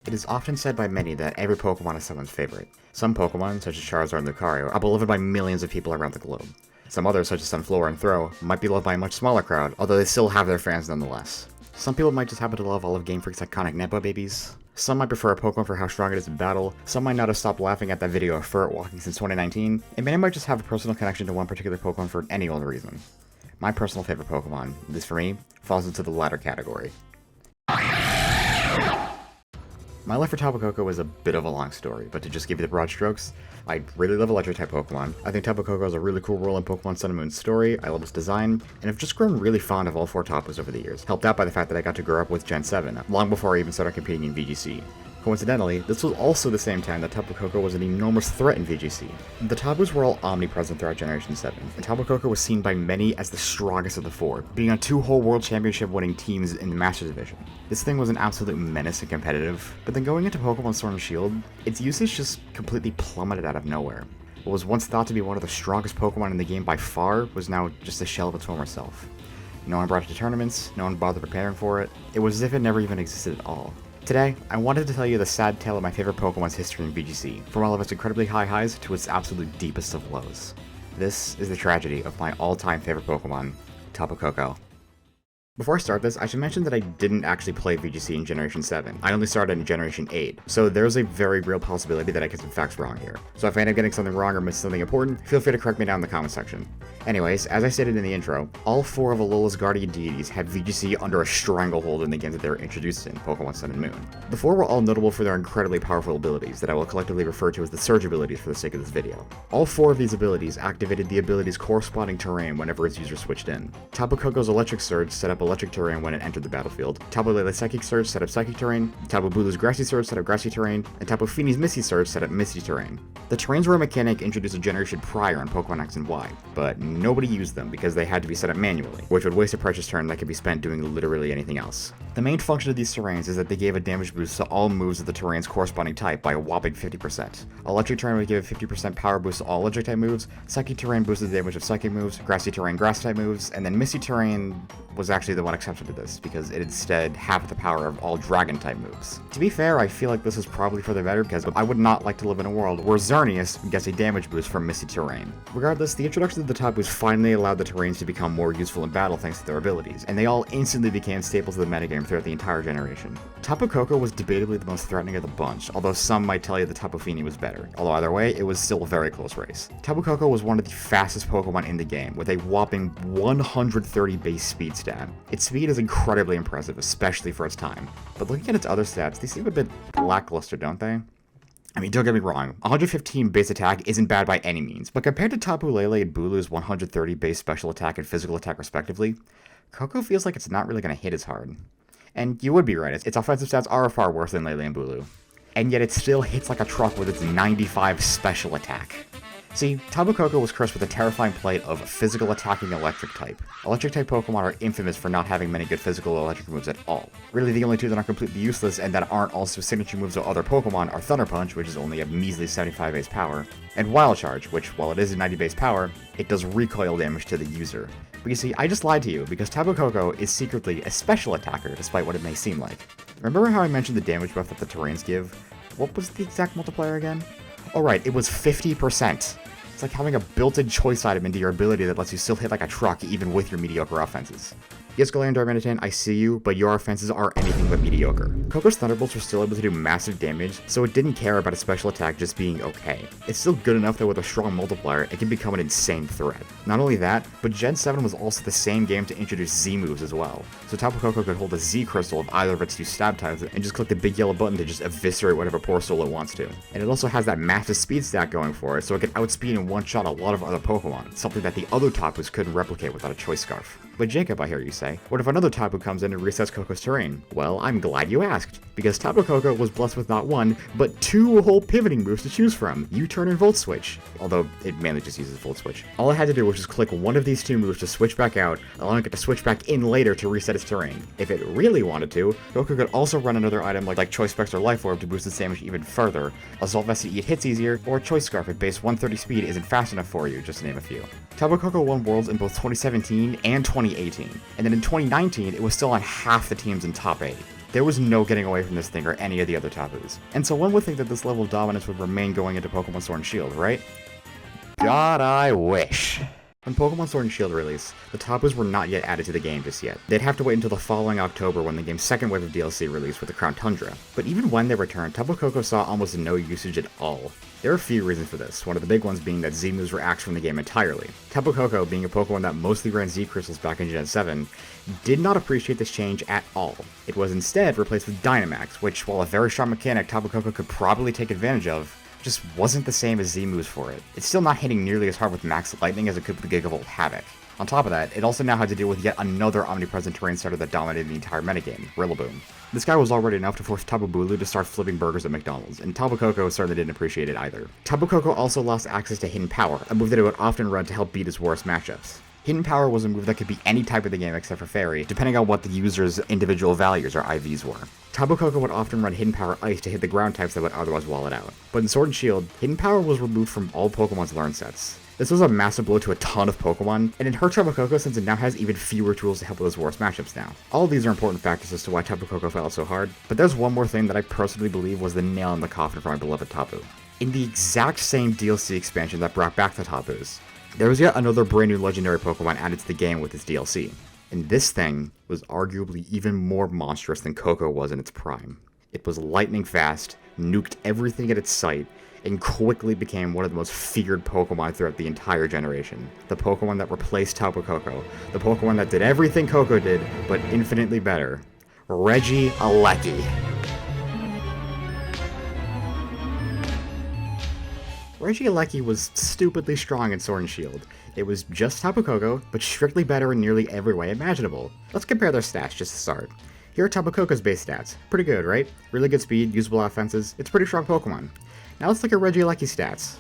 It is often said by many that every Pokemon is someone's favorite. Some Pokemon, such as Charizard and Lucario, are beloved by millions of people around the globe. Some others, such as Sunflora and Throh, might be loved by a much smaller crowd, although they still have their fans nonetheless. Some people might just happen to love all of Game Freak's iconic Nepo babies. Some might prefer a Pokemon for how strong it is in battle, some might not have stopped laughing at that video of Furret walking since 2019, and many might just have a personal connection to one particular Pokemon for any old reason. My personal favorite Pokemon, at least for me, falls into the latter category. My love for Tapu Koko is a bit of a long story, but to just give you the broad strokes, I really love Electric-type Pokemon. I think Tapu Koko has a really cool role in Pokemon Sun and Moon's story, I love its design, and I've just grown really fond of all four Tapus over the years, helped out by the fact that I got to grow up with Gen 7, long before I even started competing in VGC. Coincidentally, this was also the same time that Tapu Koko was an enormous threat in VGC. The Tapus were all omnipresent throughout Generation 7, and Tapu Koko was seen by many as the strongest of the four, being on 2 whole World Championship winning teams in the Master Division. This thing was an absolute menace and competitive, but then going into Pokemon Sword and Shield, its usage just completely plummeted out of nowhere. What was once thought to be one of the strongest Pokemon in the game by far was now just a shell of its former self. No one brought it to tournaments, no one bothered preparing for it, it was as if it never even existed at all. Today, I wanted to tell you the sad tale of my favorite Pokemon's history in VGC, from all of its incredibly high highs to its absolute deepest of lows. This is the tragedy of my all-time favorite Pokemon, Tapu Koko. Before I start this, I should mention that I didn't actually play VGC in Generation 7. I only started in Generation 8, so there's a very real possibility that I get some facts wrong here. So if I end up getting something wrong or miss something important, feel free to correct me down in the comment section. Anyways, as I stated in the intro, all 4 of Alola's guardian deities had VGC under a stranglehold in the games that they were introduced in, Pokemon Sun and Moon. The 4 were all notable for their incredibly powerful abilities that I will collectively refer to as the Surge abilities for the sake of this video. All 4 of these abilities activated the ability's corresponding terrain whenever its user switched in. Tapu Koko's Electric Surge set up electric terrain when it entered the battlefield, Tapu Lele's Psychic Surge set up psychic terrain, Tapu Bulu's Grassy Surge set up grassy terrain, and Tapu Fini's Misty Surge set up misty terrain. The terrains were a mechanic introduced a generation prior in Pokemon X and Y, but nobody used them because they had to be set up manually, which would waste a precious turn that could be spent doing literally anything else. The main function of these terrains is that they gave a damage boost to all moves of the terrain's corresponding type by a whopping 50%. Electric terrain would give a 50% power boost to all electric type moves, psychic terrain boosted the damage of psychic moves, grassy terrain grass type moves, and then misty terrain was actually the one exception to this, because it instead halved the power of all dragon type moves. To be fair, I feel like this is probably for the better, because I would not like to live in a world where Xerneas gets a damage boost from misty terrain. Regardless, the introduction of the Tapus finally allowed the terrains to become more useful in battle thanks to their abilities, and they all instantly became staples of the metagame throughout the entire generation. Tapu Koko was debatably the most threatening of the bunch, although some might tell you that Tapu Fini was better, although either way, it was still a very close race. Tapu Koko was one of the fastest Pokemon in the game, with a whopping 130 base speed stat. Its speed is incredibly impressive, especially for its time, but looking at its other stats, they seem a bit lackluster, don't they? I mean, don't get me wrong, 115 base attack isn't bad by any means, but compared to Tapu Lele and Bulu's 130 base special attack and physical attack respectively, Koko feels like it's not really going to hit as hard. And you would be right, its offensive stats are far worse than Lele and Bulu. And yet it still hits like a truck with its 95 special attack. See, Tapu Koko was cursed with a terrifying plate of physical attacking electric type. Electric type Pokemon are infamous for not having many good physical electric moves at all. Really the only 2 that are completely useless and that aren't also signature moves of other Pokemon are Thunder Punch, which is only a measly 75 base power, and Wild Charge, which while it is a 90 base power, it does recoil damage to the user. But you see, I just lied to you because Tapu Koko is secretly a special attacker despite what it may seem like. Remember how I mentioned the damage buff that the terrains give? What was the exact multiplier again? Oh right, it was 50%. It's like having a built-in choice item into your ability that lets you still hit like a truck even with your mediocre offenses. Yes, Galarian Darmanitan, I see you, but your offenses are anything but mediocre. Koko's Thunderbolts were still able to do massive damage, so it didn't care about a special attack just being okay. It's still good enough that with a strong multiplier, it can become an insane threat. Not only that, but Gen 7 was also the same game to introduce Z moves as well. So Tapu Koko could hold a Z crystal of either of its 2 stab types and just click the big yellow button to just eviscerate whatever poor soul it wants to. And it also has that massive speed stat going for it, so it can outspeed and one-shot a lot of other Pokemon, something that the other Tapus couldn't replicate without a Choice Scarf. But Jacob, I hear you say, what if another Tapu comes in and resets Koko's terrain? Well, I'm glad you asked, because Tapu Koko was blessed with not 1, but 2 whole pivoting moves to choose from, U-Turn and Volt Switch, although it mainly just uses Volt Switch. All I had to do was just click one of these 2 moves to switch back out, allowing it to switch back in later to reset its terrain. If it really wanted to, Koko could also run another item like Choice Specs or Life Orb to boost its damage even further, Assault Vest to eat hits easier, or Choice Scarf at base 130 speed isn't fast enough for you, just to name a few. Tapu Koko won Worlds in both 2017 and 2018, and then in 2019 it was still on half the teams in top 8. There was no getting away from this thing or any of the other Tapus. And so one would think that this level of dominance would remain going into Pokemon Sword and Shield, right? God, I wish. When Pokemon Sword and Shield released, the Tapus were not yet added to the game just yet. They'd have to wait until the following October when the game's second wave of DLC released with the Crown Tundra. But even when they returned, Tapu Koko saw almost no usage at all. There are a few reasons for this, one of the big ones being that Z moves were axed from the game entirely. Tapu Koko, being a Pokemon that mostly ran Z crystals back in Gen 7, did not appreciate this change at all. It was instead replaced with Dynamax, which, while a very strong mechanic Tapu Koko could probably take advantage of, just wasn't the same as Z moves for it. It's still not hitting nearly as hard with Max Lightning as it could with Gigavolt Havoc. On top of that, it also now had to deal with yet another omnipresent terrain starter that dominated the entire metagame, Rillaboom. This guy was already enough to force Tapu Bulu to start flipping burgers at McDonald's, and Tapu Koko certainly didn't appreciate it either. Tapu Koko also lost access to Hidden Power, a move that it would often run to help beat its worst matchups. Hidden Power was a move that could be any type of the game except for Fairy, depending on what the user's individual values or IVs were. Tapu Koko would often run Hidden Power Ice to hit the ground types that would otherwise wall it out. But in Sword and Shield, Hidden Power was removed from all Pokemon's learn sets. This was a massive blow to a ton of Pokemon, and it hurt Tapu Koko since it now has even fewer tools to help with its worst matchups now. All of these are important factors as to why Tapu Koko fell so hard, but there's one more thing that I personally believe was the nail in the coffin for my beloved Tapu. In the exact same DLC expansion that brought back the Tapus, there was yet another brand new legendary Pokemon added to the game with its DLC. And this thing was arguably even more monstrous than Koko was in its prime. It was lightning fast, nuked everything at its sight, and quickly became one of the most feared Pokemon throughout the entire generation. The Pokemon that replaced Tapu Koko. The Pokemon that did everything Koko did, but infinitely better. Regieleki. Regieleki was stupidly strong in Sword and Shield. It was just Tapu Koko, but strictly better in nearly every way imaginable. Let's compare their stats just to start. Here are Tapu Koko's base stats. Pretty good, right? Really good speed, usable offenses. It's a pretty strong Pokemon. Now let's look at Regieleki's stats.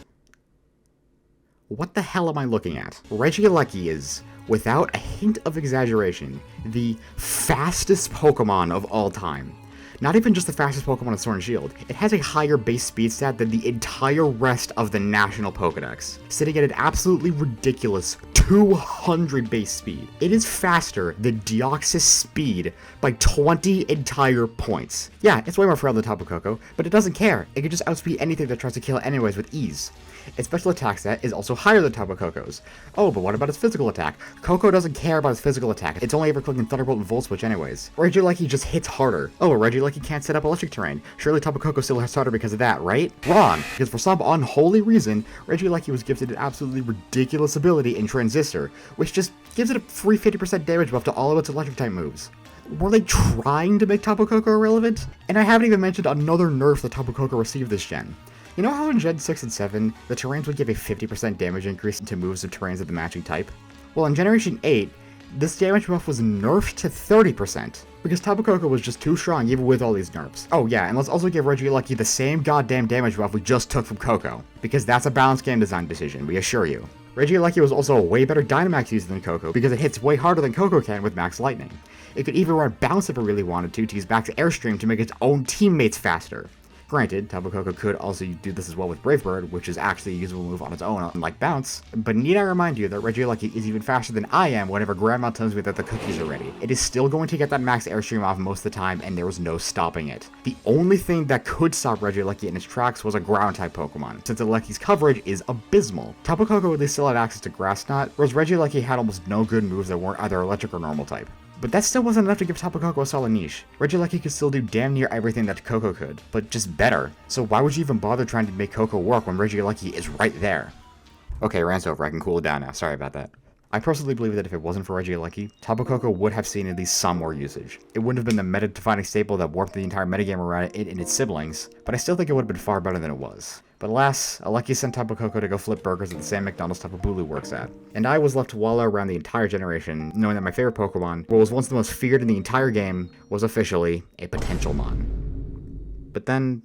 What the hell am I looking at? Regieleki is, without a hint of exaggeration, the fastest Pokemon of all time. Not even just the fastest Pokemon in Sword and Shield, it has a higher base speed stat than the entire rest of the national Pokedex, sitting at an absolutely ridiculous 200 base speed. It is faster than Deoxys speed by 20 entire points. Yeah, it's way more frail than Tapu Koko, but it doesn't care. It can just outspeed anything that tries to kill it anyways with ease. Its special attack stat is also higher than Tapu Koko's. Oh, but what about its physical attack? Koko doesn't care about its physical attack. It's only ever clicking Thunderbolt and Volt Switch anyways. Regieleki just hits harder. Oh, Regieleki can't set up electric terrain. Surely Tapu Koko still has harder because of that, right? Wrong, because for some unholy reason, Regieleki was gifted an absolutely ridiculous ability in Transistor, which just gives it a free 50% damage buff to all of its electric type moves. Were they trying to make Tapu Koko irrelevant? And I haven't even mentioned another nerf that Tapu Koko received this gen. You know how in Gen 6 and 7, the terrains would give a 50% damage increase to moves of terrains of the matching type? Well, in Generation 8, this damage buff was nerfed to 30%, because Tapu Koko was just too strong even with all these nerfs. Oh yeah, and let's also give Regieleki the same goddamn damage buff we just took from Koko, because that's a balanced game design decision, we assure you. Regieleki was also a way better Dynamax user than Koko, because it hits way harder than Koko can with Max Lightning. It could even run Bounce if it really wanted to use Max Airstream to make its own teammates faster. Granted, Tapu Koko could also do this as well with Brave Bird, which is actually a usable move on its own, unlike Bounce, but need I remind you that Regieleki is even faster than I am whenever Grandma tells me that the cookies are ready. It is still going to get that Max Airstream off most of the time, and there was no stopping it. The only thing that could stop Regieleki in its tracks was a Ground-type Pokemon, since Aleki's coverage is abysmal. Tapu Koko at least still had access to Grass Knot, whereas Regieleki had almost no good moves that weren't either electric or normal type. But that still wasn't enough to give Tapu Koko a solid niche. Regieleki could still do damn near everything that Koko could, but just better. So why would you even bother trying to make Koko work when Regieleki is right there? Okay, rant's over, I can cool it down now, sorry about that. I personally believe that if it wasn't for Regieleki, Tapu Koko would have seen at least some more usage. It wouldn't have been the meta-defining staple that warped the entire metagame around it and its siblings, but I still think it would have been far better than it was. But alas, Aleki sent Tapu Koko to go flip burgers at the same McDonald's Tapu Bulu works at. And I was left to wallow around the entire generation, knowing that my favorite Pokemon, what was once the most feared in the entire game, was officially a potential mon. But then,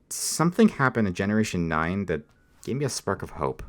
something happened in Generation 9 that gave me a spark of hope.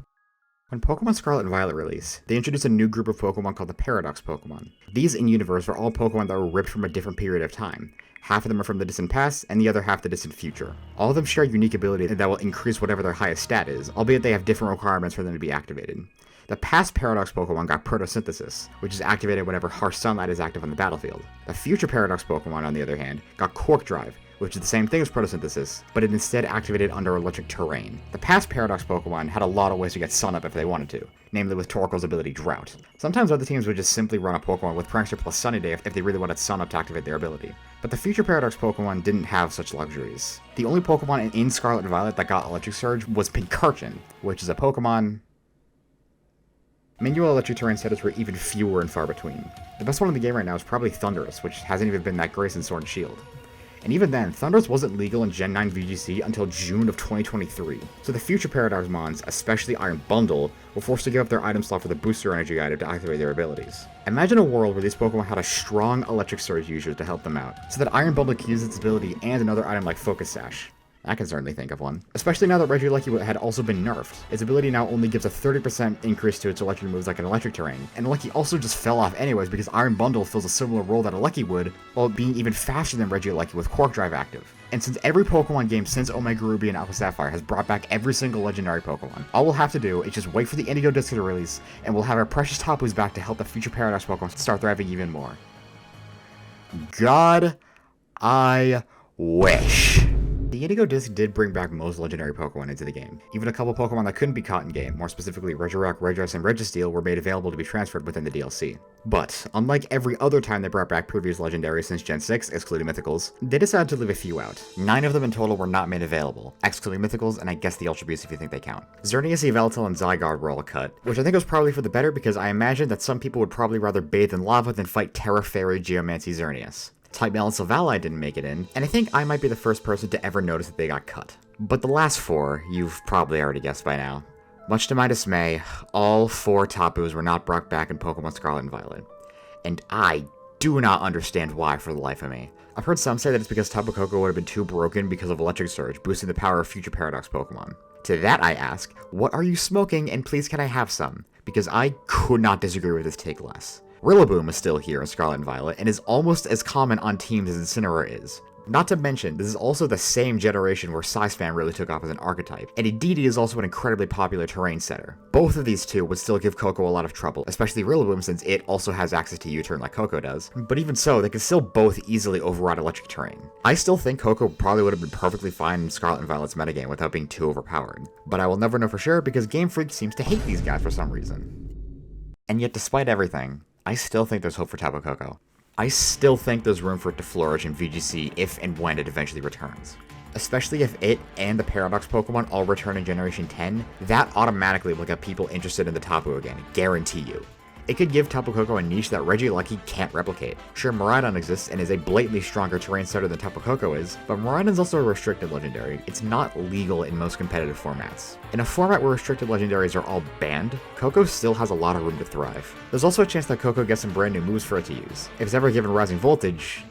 When Pokemon Scarlet and Violet released, they introduced a new group of Pokemon called the Paradox Pokemon. These in-universe are all Pokemon that were ripped from a different period of time. Half of them are from the distant past, and the other half the distant future. All of them share a unique ability that will increase whatever their highest stat is, albeit they have different requirements for them to be activated. The past Paradox Pokemon got Photosynthesis, which is activated whenever harsh sunlight is active on the battlefield. The future Paradox Pokemon, on the other hand, got Quark Drive, which is the same thing as Photosynthesis, but it instead activated under electric terrain. The past Paradox Pokemon had a lot of ways to get sun up if they wanted to, namely with Torkoal's ability Drought. Sometimes other teams would just simply run a Pokemon with Prankster plus Sunny Day if they really wanted sun up to activate their ability. But the future Paradox Pokemon didn't have such luxuries. The only Pokemon in Scarlet and Violet that got Electric Surge was Pincurchin, which is a Pokemon... Manual electric terrain setups were even fewer and far between. The best one in the game right now is probably Thundurus, which hasn't even been that great since Sword and Shield. And even then, Thundurus wasn't legal in Gen 9 VGC until June of 2023, so the future Paradox Mons, especially Iron Bundle, were forced to give up their item slot for the Booster Energy item to activate their abilities. Imagine a world where these Pokemon had a strong Electric Surge user to help them out, so that Iron Bundle can use its ability and another item like Focus Sash. I can certainly think of one. Especially now that Regieleki had also been nerfed. Its ability now only gives a 30% increase to its electric moves like an electric terrain. And Lucky also just fell off anyways because Iron Bundle fills a similar role that Lucky would, while being even faster than Regieleki with Quark Drive active. And since every Pokemon game since Omega Ruby and Alpha Sapphire has brought back every single legendary Pokemon, all we'll have to do is just wait for the Indigo Disc to release, and we'll have our precious Tapus back to help the future Paradox Pokemon start thriving even more. God, I wish. The Indigo Disc did bring back most legendary Pokemon into the game. Even a couple Pokemon that couldn't be caught in game, more specifically Regirock, Regis, and Registeel, were made available to be transferred within the DLC. But, unlike every other time they brought back previous legendaries since Gen 6, excluding Mythicals, they decided to leave a few out. 9 of them in total were not made available, excluding Mythicals, and I guess the Ultra Beasts if you think they count. Xerneas, Yveltal, and Zygarde were all cut, which I think was probably for the better because I imagine that some people would probably rather bathe in lava than fight Terra Fairy Geomancy Xerneas. Type-Male and Silvally didn't make it in, and I think I might be the first person to ever notice that they got cut. But the last 4, you've probably already guessed by now. Much to my dismay, all 4 Tapus were not brought back in Pokemon Scarlet and Violet. And I do not understand why for the life of me. I've heard some say that it's because Tapu Koko would have been too broken because of Electric Surge, boosting the power of future Paradox Pokemon. To that I ask, what are you smoking, and please can I have some? Because I could not disagree with this take less. Rillaboom is still here in Scarlet and Violet, and is almost as common on teams as Incineroar is. Not to mention, this is also the same generation where Scyspam really took off as an archetype, and Indeedee is also an incredibly popular terrain setter. Both of these two would still give Koko a lot of trouble, especially Rillaboom since it also has access to U-turn like Koko does, but even so, they could still both easily override electric terrain. I still think Koko probably would have been perfectly fine in Scarlet and Violet's metagame without being too overpowered, but I will never know for sure because Game Freak seems to hate these guys for some reason. And yet despite everything, I still think there's hope for Tapu Koko. I still think there's room for it to flourish in VGC if and when it eventually returns. Especially if it and the Paradox Pokemon all return in Generation 10, that automatically will get people interested in the Tapu again, guarantee you. It could give Tapu Koko a niche that Regieleki can't replicate. Sure, Miraidon exists and is a blatantly stronger terrain setter than Tapu Koko is, but Miraidon's also a restricted legendary. It's not legal in most competitive formats. In a format where restricted legendaries are all banned, Koko still has a lot of room to thrive. There's also a chance that Koko gets some brand new moves for it to use. If it's ever given Rising Voltage,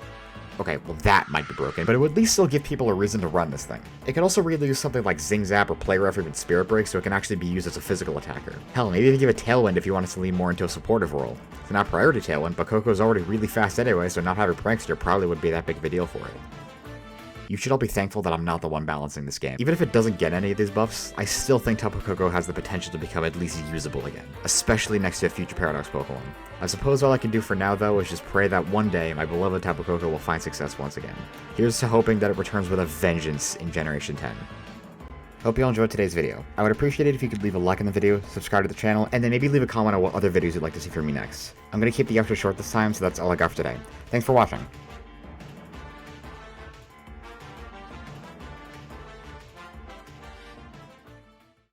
okay, well that might be broken, but it would at least still give people a reason to run this thing. It could also really use something like Zing Zap or Play Rough or even Spirit Break so it can actually be used as a physical attacker. Hell, maybe even give it Tailwind if you want it to lean more into a supportive role. It's not priority Tailwind, but Koko's already really fast anyway, so not having Prankster probably wouldn't be that big of a deal for it. You should all be thankful that I'm not the one balancing this game. Even if it doesn't get any of these buffs, I still think Tapu Koko has the potential to become at least usable again, especially next to a future Paradox Pokemon. I suppose all I can do for now though is just pray that one day my beloved Tapu Koko will find success once again. Here's to hoping that it returns with a vengeance in Generation 10. Hope you all enjoyed today's video. I would appreciate it if you could leave a like on the video, subscribe to the channel, and then maybe leave a comment on what other videos you'd like to see from me next. I'm going to keep the outro short this time, so that's all I got for today. Thanks for watching.